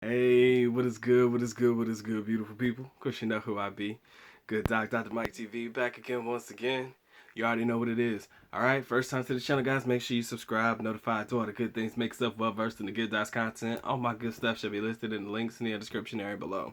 Hey, what is good? What is good? What is good, beautiful people? Of course, you know who I be. Good Doc, Dr. Mike TV, back again once again. You already know what it is. All right, first time to the channel, guys. Make sure you subscribe, notified to all the good things, make yourself well versed in the good Docs content. All my good stuff should be listed in the links in the description area below.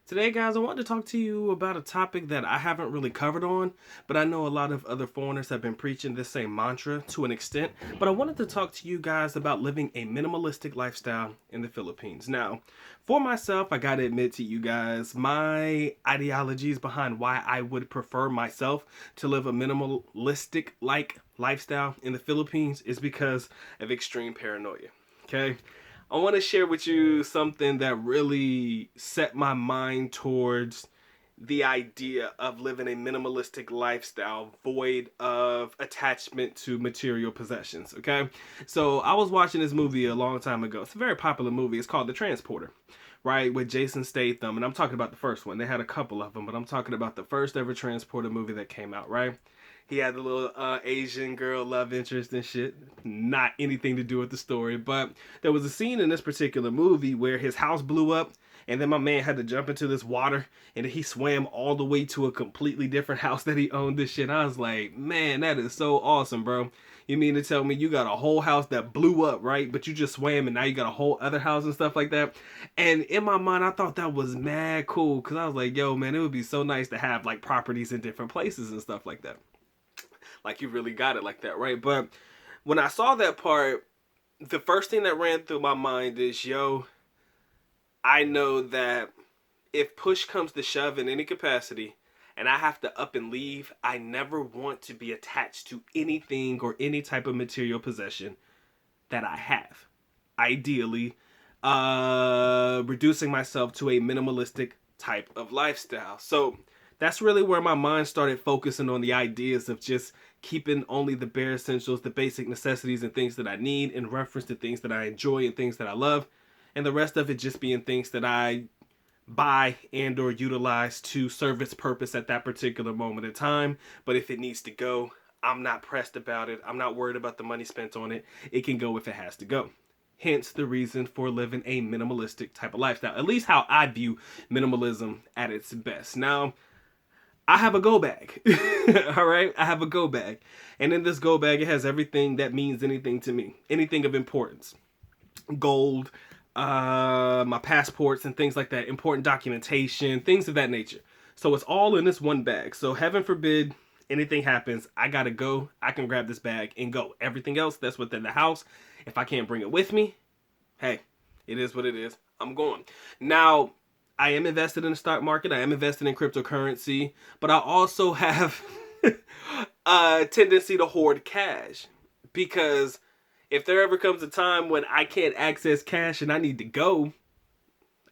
Today, guys, I want to talk to you about a topic that I haven't really covered on, but I know a lot of other foreigners have been preaching this same mantra to an extent. But I wanted to talk to you guys about living a minimalistic lifestyle in the Philippines. Now, for myself, I gotta admit to you guys, my ideologies behind why I would prefer myself to live a minimalistic like lifestyle in the Philippines is because of extreme paranoia. Okay? I want to share with you something that really set my mind towards the idea of living a minimalistic lifestyle void of attachment to material possessions. Okay, so I was watching this movie a long time ago. It's a very popular movie. It's called The Transporter, right, with Jason Statham, and I'm talking about the first one. They had a couple of them, but I'm talking about the first ever Transporter movie that came out, right? He had the little Asian girl love interest and shit. Not anything to do with the story, but there was a scene in this particular movie where his house blew up, and then my man had to jump into this water, and he swam all the way to a completely different house that he owned. This shit, I was like, man, that is so awesome, bro. You mean to tell me you got a whole house that blew up, right? But you just swam, and now you got a whole other house and stuff like that. And in my mind, I thought that was mad cool because I was like, yo, man, it would be so nice to have like properties in different places and stuff like that. Like you really got it like that, right? But when I saw that part, the first thing that ran through my mind is, yo, I know that if push comes to shove in any capacity and I have to up and leave, I never want to be attached to anything or any type of material possession that I have. Ideally, reducing myself to a minimalistic type of lifestyle. So that's really where my mind started focusing on the ideas of just keeping only the bare essentials, the basic necessities and things that I need in reference to things that I enjoy and things that I love. And the rest of it just being things that I buy and or utilize to serve its purpose at that particular moment in time. But if it needs to go, I'm not pressed about it. I'm not worried about the money spent on it. It can go if it has to go. Hence the reason for living a minimalistic type of lifestyle. At least how I view minimalism at its best. Now, I have a go bag. All right? I have a go bag. And in this go bag, it has everything that means anything to me. Anything of importance. Gold, my passports and things like that. Important documentation, things of that nature. So it's all in this one bag. So heaven forbid anything happens, I gotta go. I can grab this bag and go. Everything else that's within the house, if I can't bring it with me, hey, it is what it is. I'm going. Now, I am invested in the stock market. I am invested in cryptocurrency, but I also have a tendency to hoard cash because if there ever comes a time when I can't access cash and I need to go,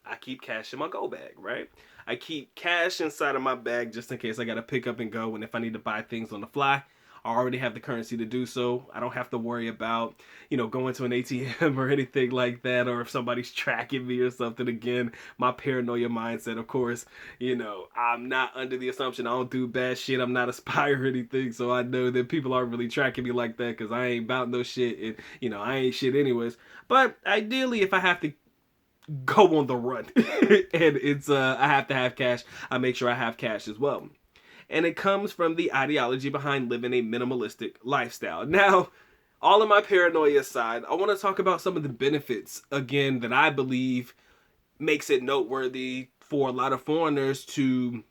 I keep cash in my go bag, right? I keep cash inside of my bag just in case I got to pick up and go. And if I need to buy things on the fly, I already have the currency to do so. I don't have to worry about, going to an ATM or anything like that, or if somebody's tracking me or something. Again, my paranoia mindset, of course, I'm not under the assumption I don't do bad shit. I'm not a spy or anything. So I know that people aren't really tracking me like that because I ain't about no shit. And, I ain't shit anyways. But ideally, if I have to go on the run and it's I have to have cash, I make sure I have cash as well. And it comes from the ideology behind living a minimalistic lifestyle. Now, all of my paranoia aside, I want to talk about some of the benefits again that I believe makes it noteworthy for a lot of foreigners to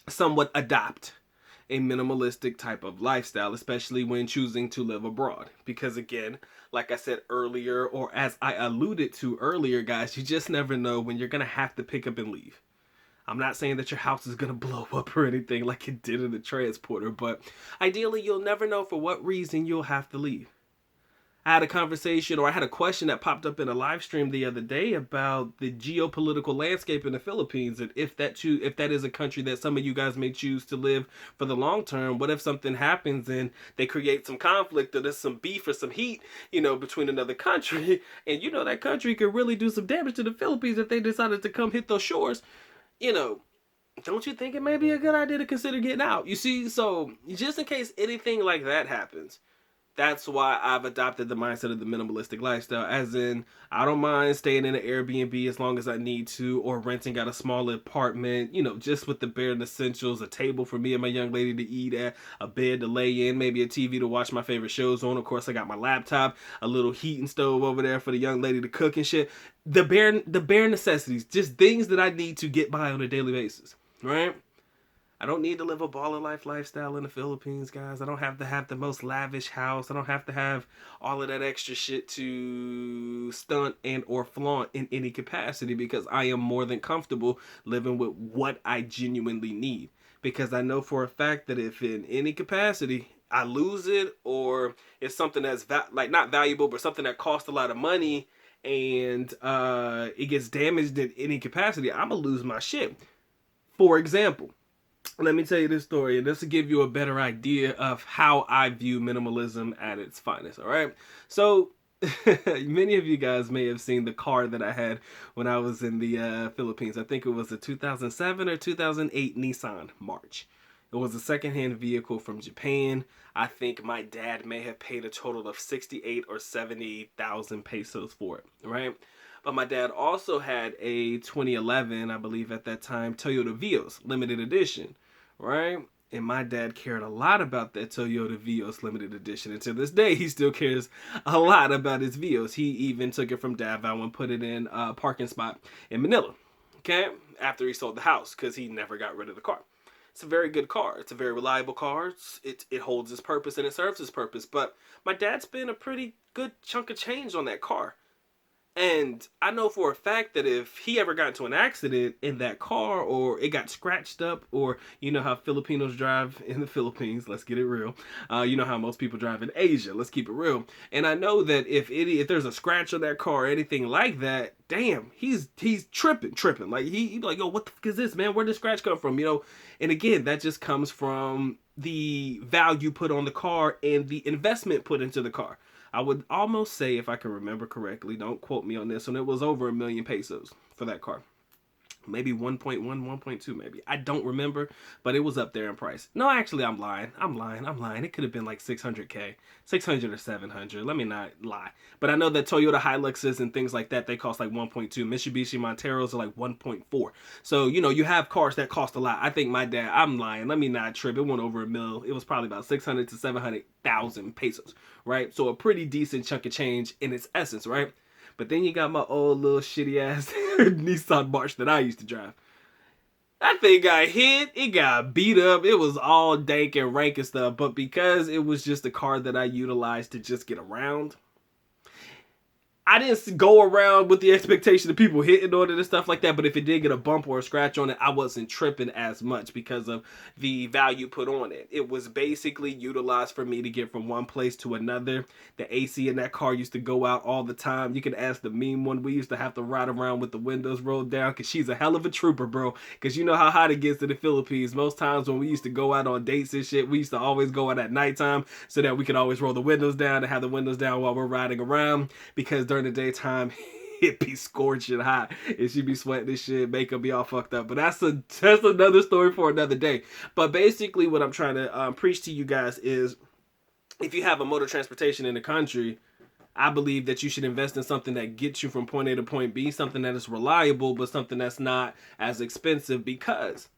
somewhat adopt a minimalistic type of lifestyle, especially when choosing to live abroad. Because again, like I said earlier, or as I alluded to earlier, guys, you just never know when you're going to have to pick up and leave. I'm not saying that your house is going to blow up or anything like it did in the transporter, but ideally you'll never know for what reason you'll have to leave. I had a conversation, or I had a question that popped up in a live stream the other day about the geopolitical landscape in the Philippines, and if that is a country that some of you guys may choose to live for the long term. What if something happens and they create some conflict, or there's some beef or some heat, between another country, and that country could really do some damage to the Philippines if they decided to come hit those shores. Don't you think it may be a good idea to consider getting out? You see, so just in case anything like that happens, That's why I've adopted the mindset of the minimalistic lifestyle, as in, I don't mind staying in an Airbnb as long as I need to, or renting out a small apartment, just with the bare essentials, a table for me and my young lady to eat at, a bed to lay in, maybe a TV to watch my favorite shows on. Of course, I got my laptop, a little heating stove over there for the young lady to cook and shit. The bare necessities, just things that I need to get by on a daily basis, right? I don't need to live a baller life lifestyle in the Philippines, guys. I don't have to have the most lavish house. I don't have to have all of that extra shit to stunt and or flaunt in any capacity, because I am more than comfortable living with what I genuinely need. Because I know for a fact that if in any capacity I lose it, or it's something that's not valuable, but something that costs a lot of money, and it gets damaged in any capacity, I'm gonna lose my shit. For example, let me tell you this story, and this will give you a better idea of how I view minimalism at its finest, all right? So, many of you guys may have seen the car that I had when I was in the Philippines. I think it was a 2007 or 2008 Nissan March. It was a secondhand vehicle from Japan. I think my dad may have paid a total of 68 or 70,000 pesos for it, right? But my dad also had a 2011, I believe at that time, Toyota Vios limited edition, right? And my dad cared a lot about that Toyota Vios limited edition. And to this day, he still cares a lot about his Vios. He even took it from Davao and put it in a parking spot in Manila, okay? After he sold the house, because he never got rid of the car. It's a very good car. It's a very reliable car. It holds its purpose and it serves its purpose. But my dad spent a pretty good chunk of change on that car. And I know for a fact that if he ever got into an accident in that car, or it got scratched up, or you know how Filipinos drive in the Philippines, let's get it real. You know how most people drive in Asia, let's keep it real. And I know that if there's a scratch on that car or anything like that, damn, he's tripping. Like he be like, yo, what the fuck is this, man? Where'd the scratch come from? And again, that just comes from the value put on the car and the investment put into the car. I would almost say, if I can remember correctly, don't quote me on this one, it was over 1 million pesos for that car. Maybe 1.1, 1.2 maybe. I don't remember, but it was up there in price. No, actually, I'm lying. It could have been like 600K, 600 or 700. Let me not lie. But I know that Toyota Hiluxes and things like that, they cost like 1.2. Mitsubishi Monteros are like 1.4. So, you have cars that cost a lot. I think my dad, I'm lying. Let me not trip. It went over 1 mil. It was probably about 600 to 700,000 pesos, right? So a pretty decent chunk of change in its essence, right? But then you got my old little shitty ass Nissan March that I used to drive. That thing got hit, it got beat up, it was all dank and rank and stuff. But because it was just a car that I utilized to just get around, I didn't go around with the expectation of people hitting on it and stuff like that. But if it did get a bump or a scratch on it, I wasn't tripping as much because of the value put on it. It was basically utilized for me to get from one place to another. The AC in that car used to go out all the time. You can ask the mean one. We used to have to ride around with the windows rolled down, because she's a hell of a trooper, bro. Because you know how hot it gets in the Philippines. Most times when we used to go out on dates and shit, we used to always go out at nighttime so that we could always roll the windows down and have the windows down while we're riding around. Because during the daytime, it be scorching hot and she be sweating this shit, makeup be all fucked up. But that's another story for another day. But basically what I'm trying to preach to you guys is, if you have a mode of transportation in the country, I believe that you should invest in something that gets you from point A to point B, something that is reliable, but something that's not as expensive, because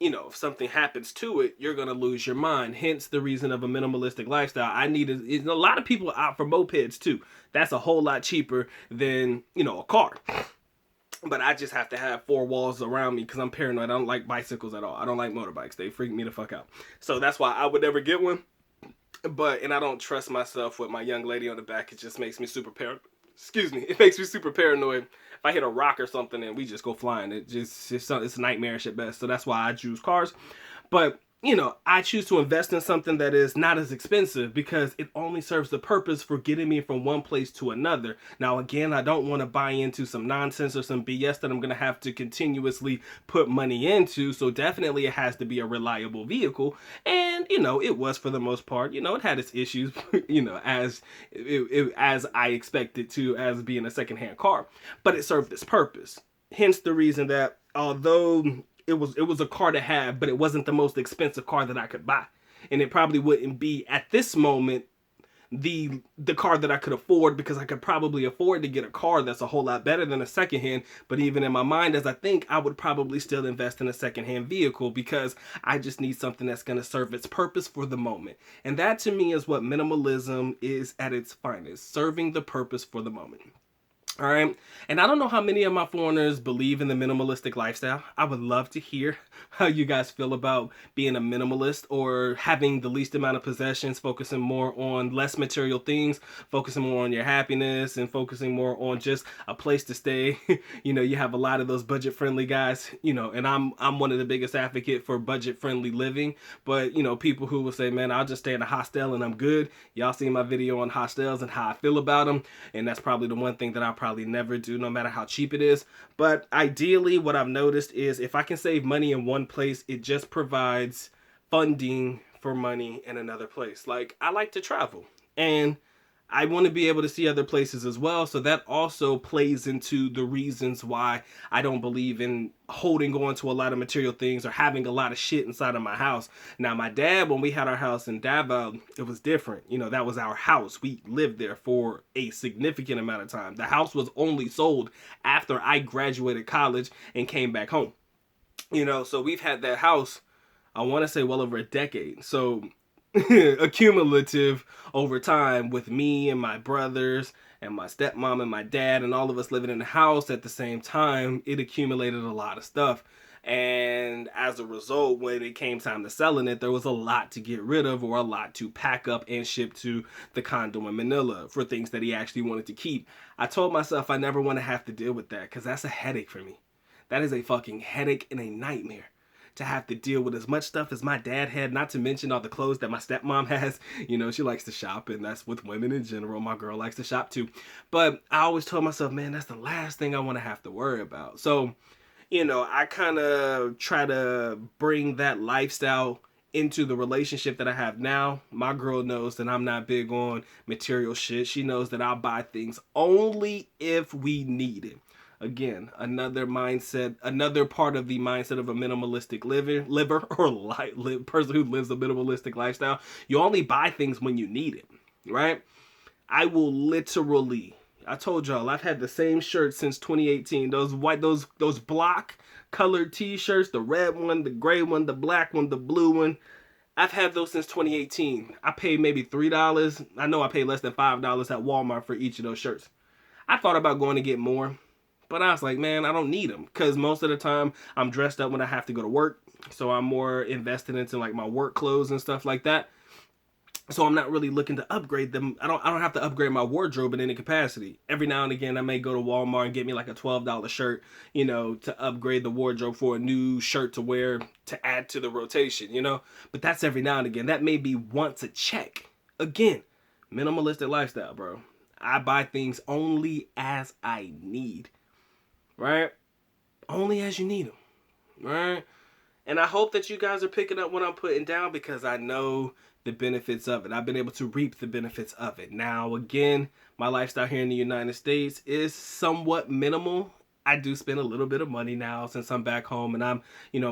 if something happens to it, you're going to lose your mind. Hence the reason of a minimalistic lifestyle. A lot of people out for mopeds too. That's a whole lot cheaper than, a car. But I just have to have 4 walls around me because I'm paranoid. I don't like bicycles at all. I don't like motorbikes. They freak me the fuck out. So that's why I would never get one. And I don't trust myself with my young lady on the back. It just makes me super paranoid. It makes me super paranoid. If I hit a rock or something and we just go flying, it's nightmarish at best. So that's why I choose cars. But I choose to invest in something that is not as expensive, because it only serves the purpose for getting me from one place to another. Now, again, I don't want to buy into some nonsense or some BS that I'm going to have to continuously put money into. So definitely it has to be a reliable vehicle. And, it was for the most part. It had its issues, as I expected to, as being a secondhand car. But it served its purpose. Hence the reason that although it was a car to have, but it wasn't the most expensive car that I could buy. And it probably wouldn't be at this moment the car that I could afford, because I could probably afford to get a car that's a whole lot better than a secondhand. But even in my mind, as I think, I would probably still invest in a secondhand vehicle, because I just need something that's going to serve its purpose for the moment. And that to me is what minimalism is at its finest, serving the purpose for the moment. All right. And I don't know how many of my foreigners believe in the minimalistic lifestyle. I would love to hear how you guys feel about being a minimalist, or having the least amount of possessions, focusing more on less material things, focusing more on your happiness, and focusing more on just a place to stay. You have a lot of those budget friendly guys, and I'm one of the biggest advocate for budget friendly living. But, people who will say, man, I'll just stay in a hostel and I'm good. Y'all seen my video on hostels and how I feel about them. And that's probably the one thing that I'll probably never do, no matter how cheap it is. But ideally, what I've noticed is if I can save money in one place, it just provides funding for money in another place. Like, I like to travel, and I want to be able to see other places as well. So that also plays into the reasons why I don't believe in holding on to a lot of material things or having a lot of shit inside of my house. Now, my dad, when we had our house in Davao, it was different. That was our house. We lived there for a significant amount of time. The house was only sold after I graduated college and came back home. So we've had that house, I want to say, well over a decade. So accumulative over time, with me and my brothers and my stepmom and my dad and all of us living in the house at the same time, it accumulated a lot of stuff. And as a result, when it came time to selling it, there was a lot to get rid of, or a lot to pack up and ship to the condo in Manila for things that he actually wanted to keep. I told myself I never want to have to deal with that, because that's a headache for me. That is a fucking headache and a nightmare, to have to deal with as much stuff as my dad had, not to mention all the clothes that my stepmom has. She likes to shop, and that's with women in general. My girl likes to shop too. But I always told myself, man, that's the last thing I want to have to worry about. So, I kind of try to bring that lifestyle into the relationship that I have now. My girl knows that I'm not big on material shit. She knows that I'll buy things only if we need it. Again, another mindset, another part of the mindset of a minimalistic person who lives a minimalistic lifestyle. You only buy things when you need it, right? I will literally, I told y'all, I've had the same shirt since 2018. Those block colored t-shirts, the red one, the gray one, the black one, the blue one. I've had those since 2018. I paid maybe $3. I know I paid less than $5 at Walmart for each of those shirts. I thought about going to get more, but I was like, man, I don't need them, because most of the time I'm dressed up when I have to go to work. So I'm more invested into like my work clothes and stuff like that. So I'm not really looking to upgrade them. I don't have to upgrade my wardrobe in any capacity. Every now and again, I may go to Walmart and get me like a $12 shirt, to upgrade the wardrobe for a new shirt to wear to add to the rotation. But that's every now and again. That may be once a check. Again, minimalistic lifestyle, bro. I buy things only as I need. Right? Only as you need them. Right? And I hope that you guys are picking up what I'm putting down, because I know the benefits of it. I've been able to reap the benefits of it. Now, again, my lifestyle here in the United States is somewhat minimal. I do spend a little bit of money now since I'm back home, and I'm,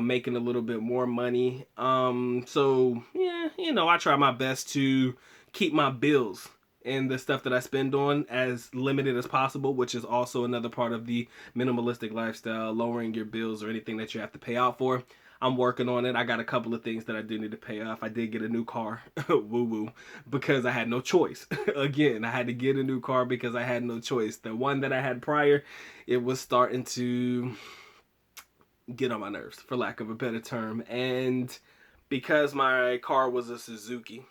making a little bit more money. So yeah, I try my best to keep my bills and the stuff that I spend on as limited as possible, which is also another part of the minimalistic lifestyle, lowering your bills or anything that you have to pay out for. I'm working on it. I got a couple of things that I do need to pay off. I did get a new car, woo-woo, because I had no choice. Again, I had to get a new car because I had no choice. The one that I had prior, it was starting to get on my nerves, for lack of a better term. And because my car was a Suzuki,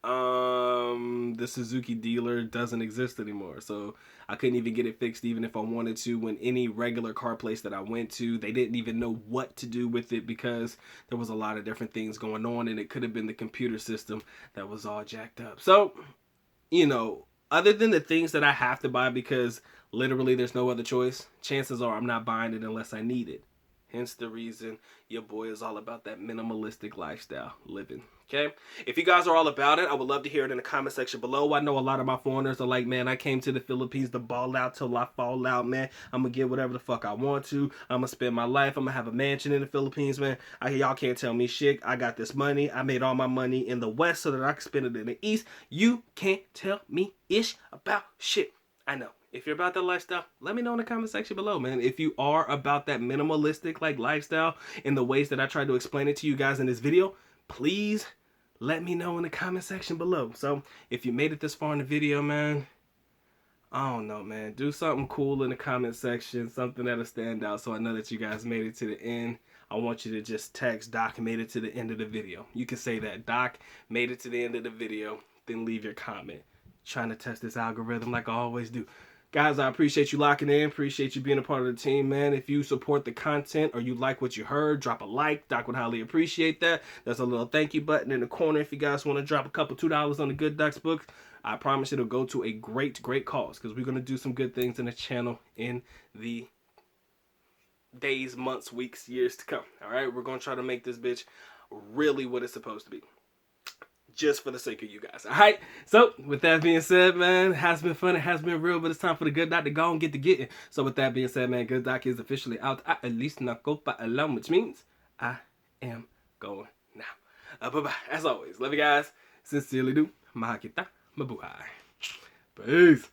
the Suzuki dealer doesn't exist anymore, so I couldn't even get it fixed even if I wanted to. When any regular car place that I went to, they didn't even know what to do with it, because there was a lot of different things going on, and it could have been the computer system that was all jacked up. So, other than the things that I have to buy because literally there's no other choice, chances are I'm not buying it unless I need it. Hence the reason your boy is all about that minimalistic lifestyle living. Okay, if you guys are all about it, I would love to hear it in the comment section below. I know a lot of my foreigners are like, man, I came to the Philippines to ball out till I fall out, man. I'm gonna get whatever the fuck I want to. I'm gonna spend my life. I'm gonna have a mansion in the Philippines, man. Y'all can't tell me shit. I got this money. I made all my money in the West so that I can spend it in the East. You can't tell me ish about shit. I know. If you're about that lifestyle, let me know in the comment section below, man. If you are about that minimalistic like lifestyle in the ways that I tried to explain it to you guys in this video, please let me know in the comment section below. So if you made it this far in the video, man, I don't know, man. Do something cool in the comment section, something that'll stand out so I know that you guys made it to the end. I want you to just text Doc made it to the end of the video. You can say that, Doc made it to the end of the video, then leave your comment. Trying to test this algorithm like I always do. Guys, I appreciate you locking in. Appreciate you being a part of the team, man. If you support the content or you like what you heard, drop a like. Doc would highly appreciate that. There's a little thank you button in the corner if you guys want to drop a couple $2 on the Good Doc's book. I promise it'll go to a great cause because we're going to do some good things in the channel in the days, months, weeks, years to come. All right, we're going to try to make this bitch really what it's supposed to be. Just for the sake of you guys. Alright? So, with that being said, man, it has been fun, it has been real, but it's time for the Good Doc to go and get to getting. So, with that being said, man, Good Doc is officially out. At least not go by alone, which means I am going now. Bye-bye. As always, love you guys. Sincerely do. Mahakita. Mabuhay. Peace.